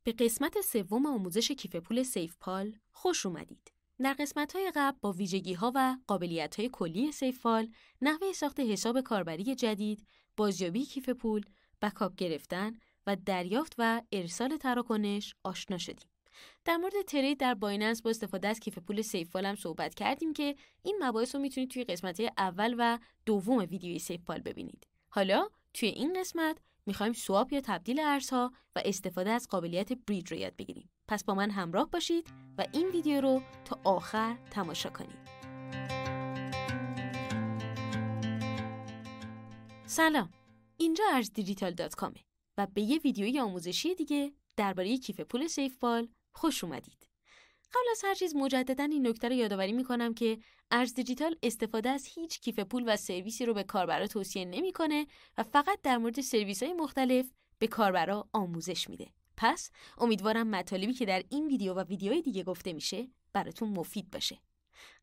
به قسمت سوم آموزش کیف پول سیفپال خوش اومدید. در قسمت‌های قبل با ویژگی‌ها و قابلیت‌های کلی سیفپال، نحوه ساخت حساب کاربری جدید، بازیابی کیف پول، بکاپ گرفتن و دریافت و ارسال تراکنش آشنا شدیم. در مورد ترید در بایننس با استفاده از کیف پول سیفپال هم صحبت کردیم که این مباحث رو میتونید توی قسمت‌های اول و دوم ویدیوی سیفپال ببینید. حالا توی این قسمت میخوایم سواب یا تبدیل ارزها و استفاده از قابلیت بریج رو یاد بگیریم. پس با من همراه باشید و این ویدیو رو تا آخر تماشا کنید. سلام، اینجا ارزدیجیتال.com و به یه ویدیوی آموزشی دیگه درباره کیف پول سیفپال خوش اومدید. قبل از هر چیز مجدداً این نکته رو یادآوری میکنم که ارز دیجیتال استفاده از هیچ کیف پول و سرویسی رو به کاربرا توصیه نمیکنه و فقط در مورد سرویس‌های مختلف به کاربرا آموزش میده. پس امیدوارم مطالبی که در این ویدیو و ویدیوهای دیگه گفته میشه براتون مفید باشه.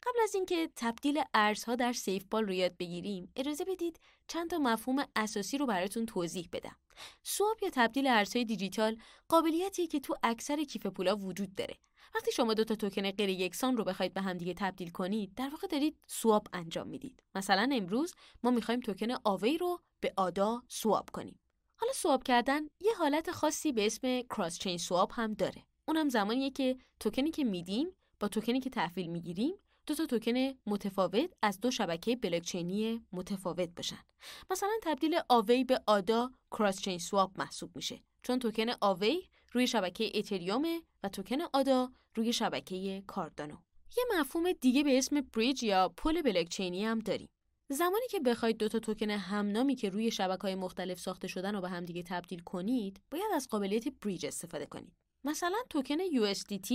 قبل از اینکه تبدیل ارزها در سیفپال رو یاد بگیریم، اجازه بدید چند تا مفهوم اساسی رو براتون توضیح بدم. سواب یا تبدیل ارزهای دیجیتال قابلیتیه که تو اکثر کیف پولا وجود داره. وقتی شما دو تا توکن غیر یکسان رو بخواید به هم دیگه تبدیل کنید، در واقع دارید سواب انجام میدید. مثلا امروز ما میخوایم توکن آوی رو به آدا سواب کنیم. حالا سواب کردن یه حالت خاصی به اسم کراس چین سواب هم داره. اونم زمانیه که توکنی که میدیم با توکنی که تحویل میگیریم دو تا توکن متفاوت از دو شبکه بلاکچینی متفاوت باشن. مثلا تبدیل آوی به آدا کراس چین سواب محسوب میشه، چون توکن آوی روی شبکه اتریوم و توکن آدا روی شبکه کاردانو. یه مفهوم دیگه به اسم بریج یا پل بلاکچینی هم داریم. زمانی که بخواید دو تا توکن همنامی که روی شبکه‌های مختلف ساخته شدن رو به هم دیگه تبدیل کنید، باید از قابلیت بریج استفاده کنید. مثلا توکن USDT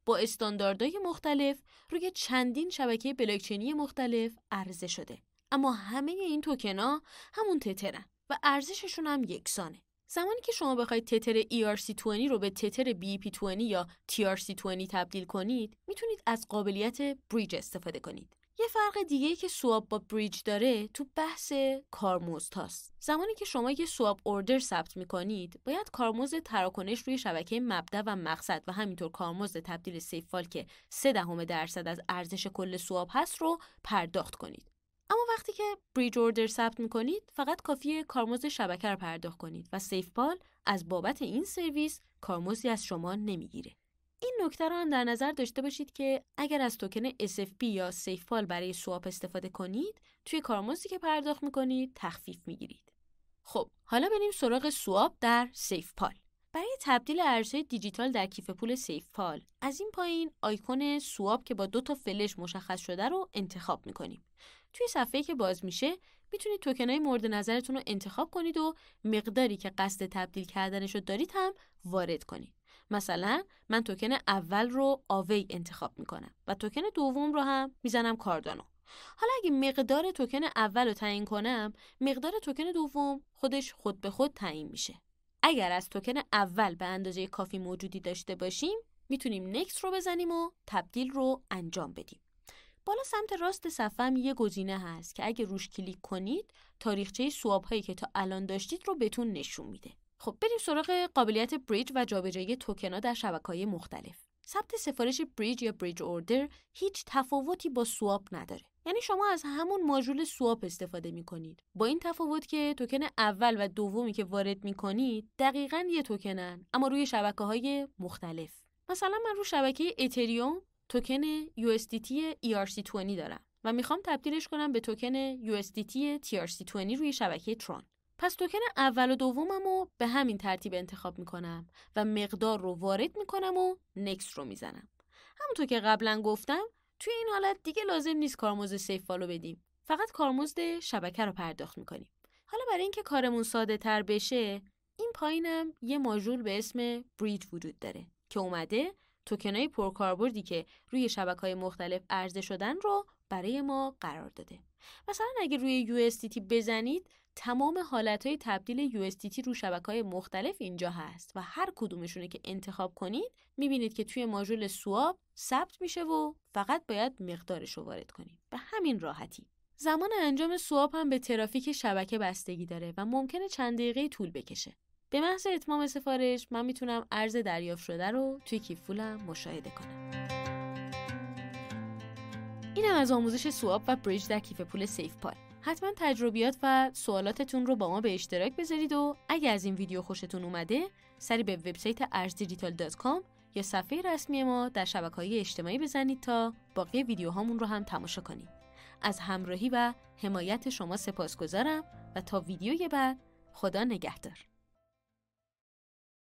با استانداردهای مختلف روی چندین شبکه بلاکچینی مختلف عرضه شده. اما همه این توکن‌ها همون تترن و ارزششون هم یکسانه. زمانی که شما بخواید تتر ERC20 رو به تتر BEP20 یا TRC20 تبدیل کنید، میتونید از قابلیت بریج استفاده کنید. یه فرق دیگه‌ای که سواب با بریج داره تو بحث کارمزد هاست. زمانی که شما یه سواب اوردر ثبت میکنید، باید کارمزد تراکنش روی شبکه مبدا و مقصد و همینطور کارمزد تبدیل سیفپال که 0.3% از ارزش کل سواب هست رو پرداخت کنید. اما وقتی که بریج اوردر ثبت میکنید، فقط کافیه کارمزد شبکه رو پرداخت کنید و سیفپال از بابت این سرویس کارمزدی از شما نمیگیره. این نکته رو هم در نظر داشته باشید که اگر از توکن SFP یا سیفپال برای سواب استفاده کنید، توی کارمزدی که پرداخت میکنید تخفیف میگیرید. خب، حالا بریم سراغ سواب در سیفپال. برای تبدیل ارزهای دیجیتال در کیف پول سیفپال، از این پایین آیکون سواب که با 2 تا فلش مشخص شده رو انتخاب میکنیم. توی صفحه‌ای که باز میشه، میتونید توکن‌های مورد نظرتون رو انتخاب کنید و مقداری که قصد تبدیل کردنش رو دارید هم وارد کنید. مثلا من توکن اول رو آوی انتخاب میکنم و توکن دوم رو هم میزنم کاردانو. حالا اگه مقدار توکن اول رو تعیین کنم، مقدار توکن دوم خودش خود به خود تعیین میشه. اگر از توکن اول به اندازه کافی موجودی داشته باشیم، میتونیم نکست رو بزنیم و تبدیل رو انجام بدیم. بالا سمت راست صفحه هم یه گزینه هست که اگه روش کلیک کنید، تاریخچه سواب هایی که تا الان داشتید رو بهتون نشون میده. خب بریم سراغ قابلیت بریج و جابجایی توکن‌ها در شبکه‌های مختلف. ثبت سفارش بریج یا بریج اوردر هیچ تفاوتی با سواب نداره. یعنی شما از همون ماژول سواب استفاده می‌کنید. با این تفاوت که توکن اول و دومی که وارد می‌کنید دقیقاً یه توکنن، اما روی شبکه‌های مختلف. مثلا من رو شبکه اتریوم توکن USDT ERC20 دارم و میخوام تبدیلش کنم به توکن USDT TRC20 روی شبکه ترون. پس توکن اول و دوممو به همین ترتیب انتخاب میکنم و مقدار رو وارد میکنم و نکست رو میزنم. همونطور که قبلا گفتم، توی این حالت دیگه لازم نیست کارمزد سیفپال رو بدیم. فقط کارمزد شبکه رو پرداخت میکنیم. حالا برای اینکه کارمون ساده تر بشه، این پایینم یه ماژول به اسم بریج وجود داره که اومده توکنای پرکاربردی که روی شبکه‌های مختلف عرضه شدن رو برای ما قرار داده. مثلا اگه روی USDT بزنید، تمام حالتهای تبدیل USDT رو شبکه‌های مختلف اینجا هست و هر کدومشونه که انتخاب کنید میبینید که توی ماژول سواب ثبت میشه و فقط باید مقدارش رو وارد کنید. به همین راحتی. زمان انجام سواب هم به ترافیک شبکه بستگی داره و ممکنه چند دقیقه طول بکشه. به محض اتمام سفارش من میتونم ارز دریافت شده رو توی کیف پولم مشاهده کنم. اینم از آموزش سواب و بریج در کیف پول سیفپال. حتما تجربیات و سوالاتتون رو با ما به اشتراک بذارید و اگه از این ویدیو خوشتون اومده سری به وبسایت arzdigital.com یا صفحه رسمی ما در شبکه‌های اجتماعی بزنید تا باقی ویدیوهامون رو هم تماشا کنید. از همراهی و حمایت شما سپاسگزارم و تا ویدیوی بعد خدا نگهدار.